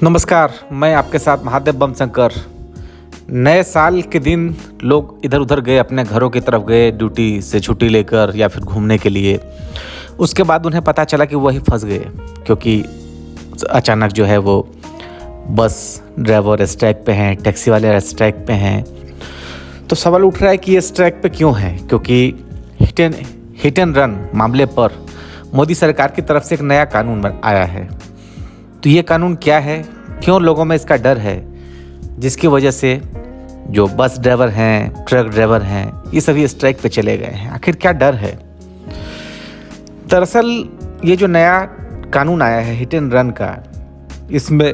नमस्कार, मैं आपके साथ महादेव बम शंकर। नए साल के दिन लोग इधर उधर गए, अपने घरों की तरफ गए ड्यूटी से छुट्टी लेकर या फिर घूमने के लिए। उसके बाद उन्हें पता चला कि वही फंस गए, क्योंकि अचानक जो है वो बस ड्राइवर स्ट्राइक पे हैं, टैक्सी वाले स्ट्राइक पे हैं। तो सवाल उठ रहा है कि ये स्ट्राइक पे क्यों है, क्योंकि हिट एंड रन मामले पर मोदी सरकार की तरफ से एक नया कानून आया है। तो ये कानून क्या है, क्यों लोगों में इसका डर है, जिसकी वजह से जो बस ड्राइवर हैं, ट्रक ड्राइवर हैं, ये सभी स्ट्राइक पे चले गए हैं। आखिर क्या डर है? दरअसल ये जो नया कानून आया है हिट एंड रन का, इसमें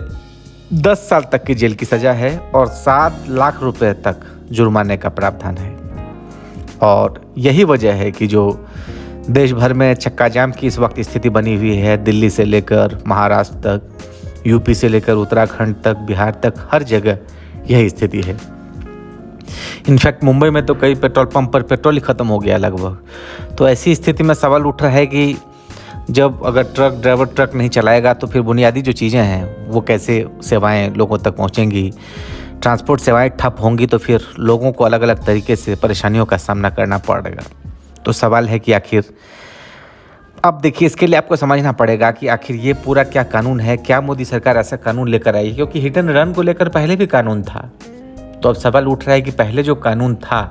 10 साल तक की जेल की सज़ा है और 7 लाख रुपए तक जुर्माने का प्रावधान है। और यही वजह है कि जो देश भर में चक्का जाम की इस वक्त स्थिति बनी हुई है। दिल्ली से लेकर महाराष्ट्र तक, यूपी से लेकर उत्तराखंड तक, बिहार तक, हर जगह यही स्थिति है। इनफैक्ट मुंबई में तो कई पेट्रोल पंप पर पेट्रोल ही ख़त्म हो गया लगभग। तो ऐसी स्थिति में सवाल उठ रहा है कि जब अगर ट्रक ड्राइवर ट्रक नहीं चलाएगा तो फिर बुनियादी जो चीज़ें हैं वो कैसे सेवाएं लोगों तक पहुंचेंगी। ट्रांसपोर्ट सेवाएं ठप होंगी तो फिर लोगों को अलग अलग तरीके से परेशानियों का सामना करना पड़ेगा। तो सवाल है कि आखिर अब देखिए, इसके लिए आपको समझना पड़ेगा कि आखिर ये पूरा क्या कानून है, क्या मोदी सरकार ऐसा कानून लेकर आई है। क्योंकि हिट एंड रन को लेकर पहले भी कानून था। तो अब सवाल उठ रहा है कि पहले जो कानून था,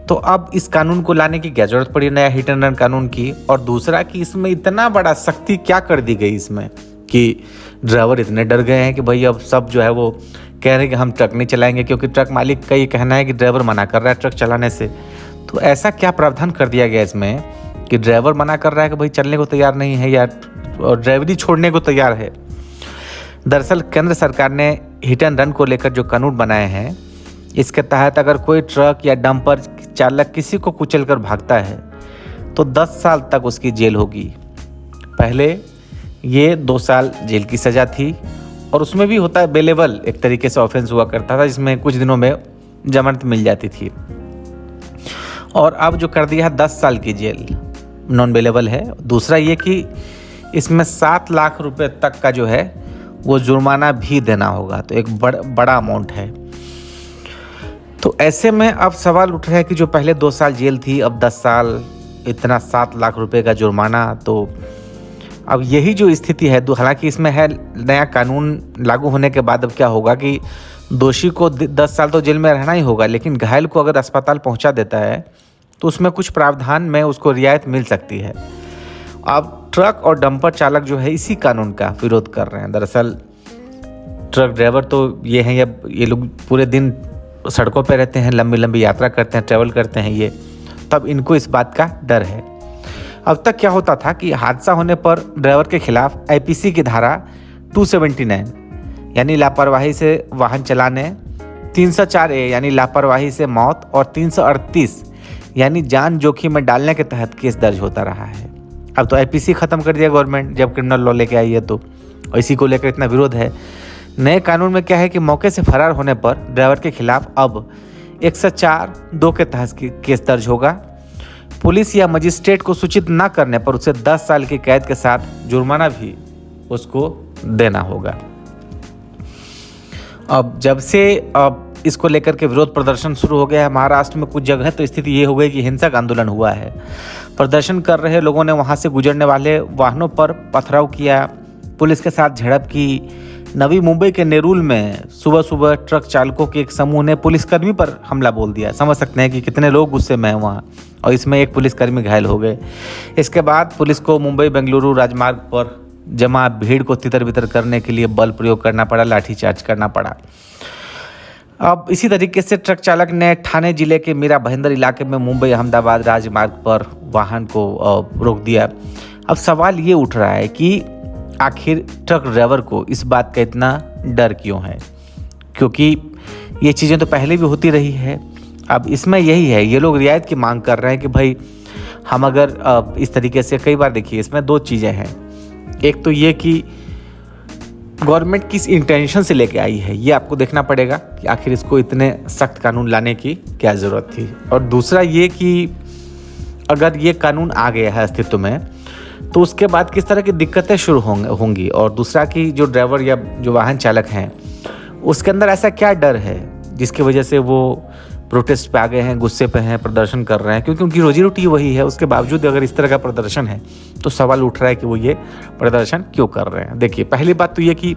तो अब इस कानून को लाने की क्या जरूरत पड़ी, नया हिट एंड रन कानून की। और दूसरा कि इसमें इतना बड़ा सख्ती क्या कर दी गई इसमें कि ड्राइवर इतने डर गए हैं कि भाई अब सब जो है वो कह रहे हैं कि हम ट्रक नहीं चलाएंगे, क्योंकि ट्रक मालिक का ये कहना है कि ड्राइवर मना कर रहा है ट्रक चलाने से। तो ऐसा क्या प्रावधान कर दिया गया इसमें कि ड्राइवर मना कर रहा है कि भाई चलने को तैयार नहीं है या ड्राइवरी छोड़ने को तैयार है। दरअसल केंद्र सरकार ने हिट एंड रन को लेकर जो कानून बनाए हैं, इसके तहत अगर कोई ट्रक या डंपर चालक किसी को कुचलकर भागता है तो 10 साल तक उसकी जेल होगी। पहले ये 2 साल जेल की सज़ा थी और उसमें भी होता है बेलेबल, एक तरीके से ऑफेंस हुआ करता था, जिसमें कुछ दिनों में जमानत मिल जाती थी। और अब जो कर दिया है 10 साल की जेल, नॉन बेलेबल है। दूसरा ये कि इसमें 7 लाख रुपए तक का जो है वो जुर्माना भी देना होगा। तो एक बड़ा अमाउंट है। तो ऐसे में अब सवाल उठ रहा है कि जो पहले 2 साल जेल थी, अब 10 साल, इतना 7 लाख रुपए का जुर्माना। तो अब यही जो स्थिति है, हालांकि इसमें है नया कानून लागू होने के बाद अब क्या होगा कि दोषी को 10 साल तो जेल में रहना ही होगा, लेकिन घायल को अगर अस्पताल पहुंचा देता है तो उसमें कुछ प्रावधान में उसको रियायत मिल सकती है। अब ट्रक और डंपर चालक जो है इसी कानून का विरोध कर रहे हैं। दरअसल ट्रक ड्राइवर तो ये हैं, ये लोग पूरे दिन सड़कों पे रहते हैं, लंबी लंबी यात्रा करते हैं, ट्रैवल करते हैं ये, तब इनको इस बात का डर है। अब तक क्या होता था कि हादसा होने पर ड्राइवर के खिलाफ आईपीसी की धारा 279 यानी लापरवाही से वाहन चलाने, 304A यानी लापरवाही से मौत और 338 यानी जान जोखिम में डालने के तहत केस दर्ज होता रहा है। अब तो आईपीसी खत्म कर दिया गवर्नमेंट, जब क्रिमिनल लॉ लेके आई है। तो इसी को लेकर इतना विरोध है। नए कानून में क्या है कि मौके से फरार होने पर ड्राइवर के खिलाफ अब 104(2) के तहत केस दर्ज होगा। पुलिस या मजिस्ट्रेट को सूचित न करने पर उसे 10 साल की कैद के साथ जुर्माना भी उसको देना होगा। अब जब से इसको लेकर के विरोध प्रदर्शन शुरू हो गया है महाराष्ट्र में, कुछ जगह तो स्थिति ये हो गई कि हिंसक आंदोलन हुआ है। प्रदर्शन कर रहे लोगों ने वहां से गुजरने वाले वाहनों पर पथराव किया, पुलिस के साथ झड़प की। नवी मुंबई के नेरुल में सुबह सुबह ट्रक चालकों के एक समूह ने पुलिसकर्मी पर हमला बोल दिया। समझ सकते हैं कि कितने लोग गुस्से में हैं वहाँ, और इसमें एक पुलिसकर्मी घायल हो गए। इसके बाद पुलिस को मुंबई बेंगलुरु राजमार्ग पर जमा भीड़ को तितर बितर करने के लिए बल प्रयोग करना पड़ा, लाठीचार्ज करना पड़ा। अब इसी तरीके से ट्रक चालक ने ठाणे जिले के मीरा भाईंदर इलाके में मुंबई अहमदाबाद राजमार्ग पर वाहन को रोक दिया। अब सवाल ये उठ रहा है कि आखिर ट्रक ड्राइवर को इस बात का इतना डर क्यों है, क्योंकि ये चीज़ें तो पहले भी होती रही है। अब इसमें यही है, ये लोग रियायत की मांग कर रहे हैं कि भाई हम अगर इस तरीके से, कई बार देखिए इसमें 2 चीज़ें हैं। एक तो ये कि गवर्नमेंट किस इंटेंशन से लेके आई है, ये आपको देखना पड़ेगा कि आखिर इसको इतने सख्त कानून लाने की क्या ज़रूरत थी। और दूसरा ये कि अगर ये कानून आ गया है अस्तित्व में, तो उसके बाद किस तरह की दिक्कतें शुरू होंगी। और दूसरा कि जो ड्राइवर या जो वाहन चालक हैं उसके अंदर ऐसा क्या डर है जिसकी वजह से वो प्रोटेस्ट पे आ गए हैं, गुस्से पे हैं, प्रदर्शन कर रहे हैं, क्योंकि उनकी रोजी रोटी वही है। उसके बावजूद अगर इस तरह का प्रदर्शन है तो सवाल उठ रहा है कि वो ये प्रदर्शन क्यों कर रहे हैं। देखिए, पहली बात तो ये कि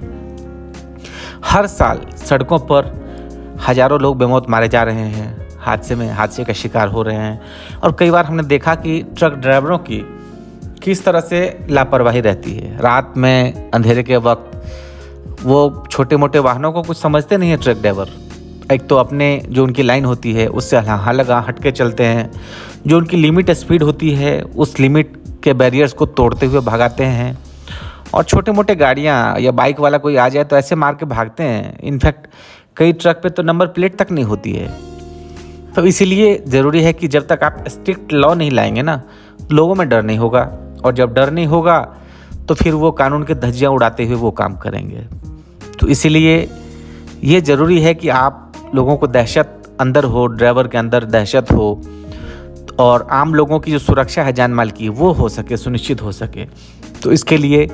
हर साल सड़कों पर हज़ारों लोग बेमौत मारे जा रहे हैं, हादसे का शिकार हो रहे हैं। और कई बार हमने देखा कि ट्रक ड्राइवरों की किस तरह से लापरवाही रहती है। रात में अंधेरे के वक्त वो छोटे मोटे वाहनों को कुछ समझते नहीं है ट्रक ड्राइवर। एक तो अपने जो उनकी लाइन होती है उससे हालांकि हट के चलते हैं, जो उनकी लिमिट स्पीड होती है उस लिमिट के बैरियर्स को तोड़ते हुए भगाते हैं। और छोटे मोटे गाड़ियाँ या बाइक वाला कोई आ जाए तो ऐसे मार के भागते हैं। इनफैक्ट कई ट्रक पे तो नंबर प्लेट तक नहीं होती है। तो इसीलिए ज़रूरी है कि जब तक आप स्ट्रिक्ट लॉ नहीं लाएंगे ना, लोगों में डर नहीं होगा। और जब डर नहीं होगा तो फिर वो कानून के धज्जियाँ उड़ाते हुए वो काम करेंगे। तो इसीलिए ये ज़रूरी है कि आप लोगों को दहशत अंदर हो, ड्राइवर के अंदर दहशत हो, और आम लोगों की जो सुरक्षा है जान माल की वो हो सके, सुनिश्चित हो सके। तो इसके लिए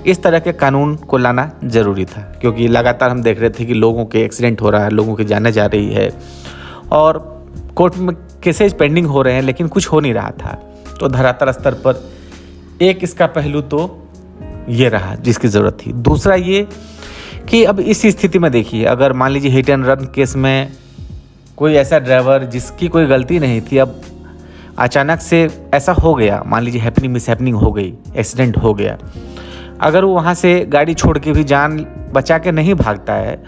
इस तरह के कानून को लाना ज़रूरी था, क्योंकि लगातार हम देख रहे थे कि लोगों के एक्सीडेंट हो रहा है, लोगों की जानें जा रही है और कोर्ट में केसेज पेंडिंग हो रहे हैं, लेकिन कुछ हो नहीं रहा था। तो धरातल स्तर पर एक इसका पहलू तो ये रहा जिसकी ज़रूरत थी। दूसरा ये कि अब इस स्थिति में देखिए, अगर मान लीजिए हिट एंड रन केस में कोई ऐसा ड्राइवर जिसकी कोई गलती नहीं थी, अब अचानक से ऐसा हो गया, मान लीजिए मिस हैपनिंग हो गई, एक्सीडेंट हो गया, अगर वो वहाँ से गाड़ी छोड़ के भी जान बचा के नहीं भागता है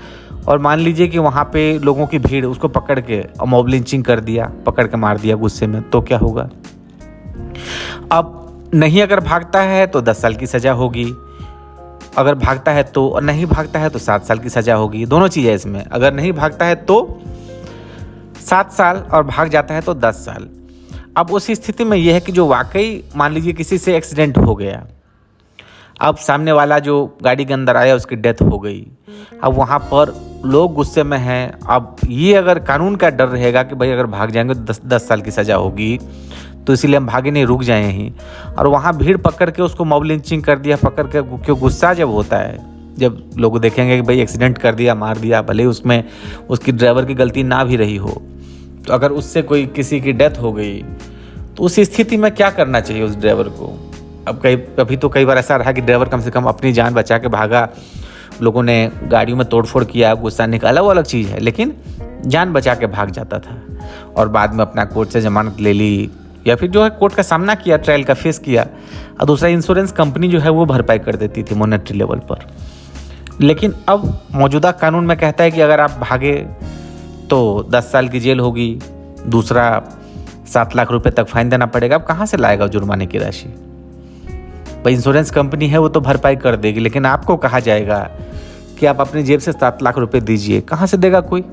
और मान लीजिए कि वहाँ पे लोगों की भीड़ उसको पकड़ के मॉब लिंचिंग कर दिया, पकड़ के मार दिया गुस्से में, तो क्या होगा? अब नहीं अगर भागता है तो 10 साल की सज़ा होगी, अगर भागता है तो, और नहीं भागता है तो 7 साल की सज़ा होगी। दोनों चीज़ें इसमें, अगर नहीं भागता है तो 7 साल और भाग जाता है तो 10 साल। अब उस स्थिति में यह है कि जो वाकई मान लीजिए किसी से एक्सीडेंट हो गया, अब सामने वाला जो गाड़ी के अंदर आया उसकी डेथ हो गई, अब वहाँ पर लोग गुस्से में हैं। अब ये अगर कानून का डर रहेगा कि भाई अगर भाग जाएंगे तो 10 साल की सज़ा होगी, तो इसीलिए हम भागे नहीं, रुक जाए यहीं, और वहाँ भीड़ पकड़ के उसको मॉब लिंचिंग कर दिया, पकड़ के। क्यों गुस्सा जब होता है, जब लोग देखेंगे कि भाई एक्सीडेंट कर दिया, मार दिया, भले उसमें उसकी ड्राइवर की गलती ना भी रही हो, तो अगर उससे कोई किसी की डेथ हो गई तो उस स्थिति में क्या करना चाहिए उस ड्राइवर को? अब कभी तो कई बार ऐसा रहा कि ड्राइवर कम से कम अपनी जान बचा के भागा, लोगों ने गाड़ियों में तोड़फोड़ किया, गुस्सा निकाला, वो अलग चीज़ है, लेकिन जान बचा के भाग जाता था और बाद में अपना कोर्ट से जमानत ले ली, या फिर जो है कोर्ट का सामना किया, ट्रायल का फेस किया, और दूसरा इंश्योरेंस कंपनी जो है वो भरपाई कर देती थी मॉनेटरी लेवल पर। लेकिन अब मौजूदा कानून में कहता है कि अगर आप भागे तो 10 साल की जेल होगी, दूसरा 7 लाख रुपए तक फाइन देना पड़ेगा। अब कहाँ से लाएगा जुर्माने की राशि? भाई इंश्योरेंस कंपनी है वो तो भरपाई कर देगी, लेकिन आपको कहा जाएगा कि आप अपनी जेब से 7 लाख रुपए दीजिए, कहाँ से देगा कोई?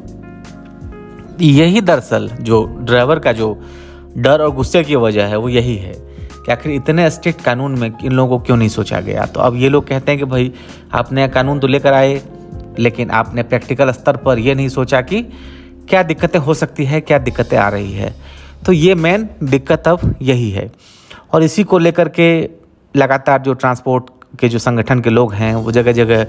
यही दरअसल जो ड्राइवर का जो डर और गुस्से की वजह है वो यही है कि आखिर इतने स्ट्रिक्ट कानून में इन लोगों को क्यों नहीं सोचा गया। तो अब ये लोग कहते हैं कि भाई आप नया कानून तो लेकर आए, लेकिन आपने प्रैक्टिकल स्तर पर ये नहीं सोचा कि क्या दिक्कतें हो सकती है, क्या दिक्कतें आ रही है। तो ये मेन दिक्कत अब यही है, और इसी को लेकर के लगातार जो ट्रांसपोर्ट के जो संगठन के लोग हैं वो जगह जगह,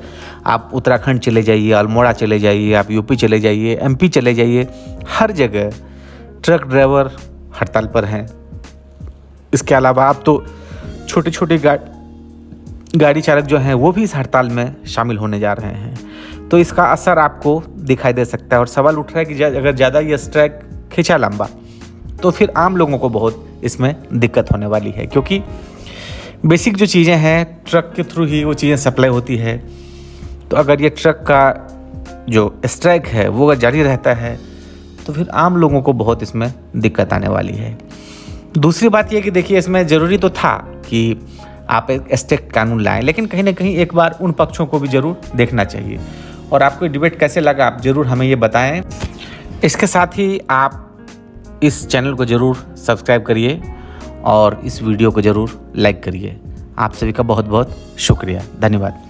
आप उत्तराखंड चले जाइए, अल्मोड़ा चले जाइए, आप यूपी चले जाइए, एमपी चले जाइए, हर जगह ट्रक ड्राइवर हड़ताल पर हैं। इसके अलावा आप तो छोटी छोटी गाड़ी चालक जो हैं वो भी इस हड़ताल में शामिल होने जा रहे हैं। तो इसका असर आपको दिखाई दे सकता है, और सवाल उठ रहा है कि अगर ज़्यादा ये स्ट्राइक खींचा लंबा तो फिर आम लोगों को बहुत इसमें दिक्कत होने वाली है, क्योंकि बेसिक जो चीज़ें हैं ट्रक के थ्रू ही वो चीज़ें सप्लाई होती है। तो अगर ये ट्रक का जो स्ट्राइक है वो अगर जारी रहता है तो फिर आम लोगों को बहुत इसमें दिक्कत आने वाली है। दूसरी बात यह कि देखिए, इसमें ज़रूरी तो था कि आप एक स्ट्रिक्ट कानून लाएं, लेकिन कहीं ना कहीं एक बार उन पक्षों को भी ज़रूर देखना चाहिए। और आपको डिबेट कैसे लगा आप ज़रूर हमें ये बताएं। इसके साथ ही आप इस चैनल को ज़रूर सब्सक्राइब करिए और इस वीडियो को ज़रूर लाइक करिए। आप सभी का बहुत बहुत शुक्रिया, धन्यवाद।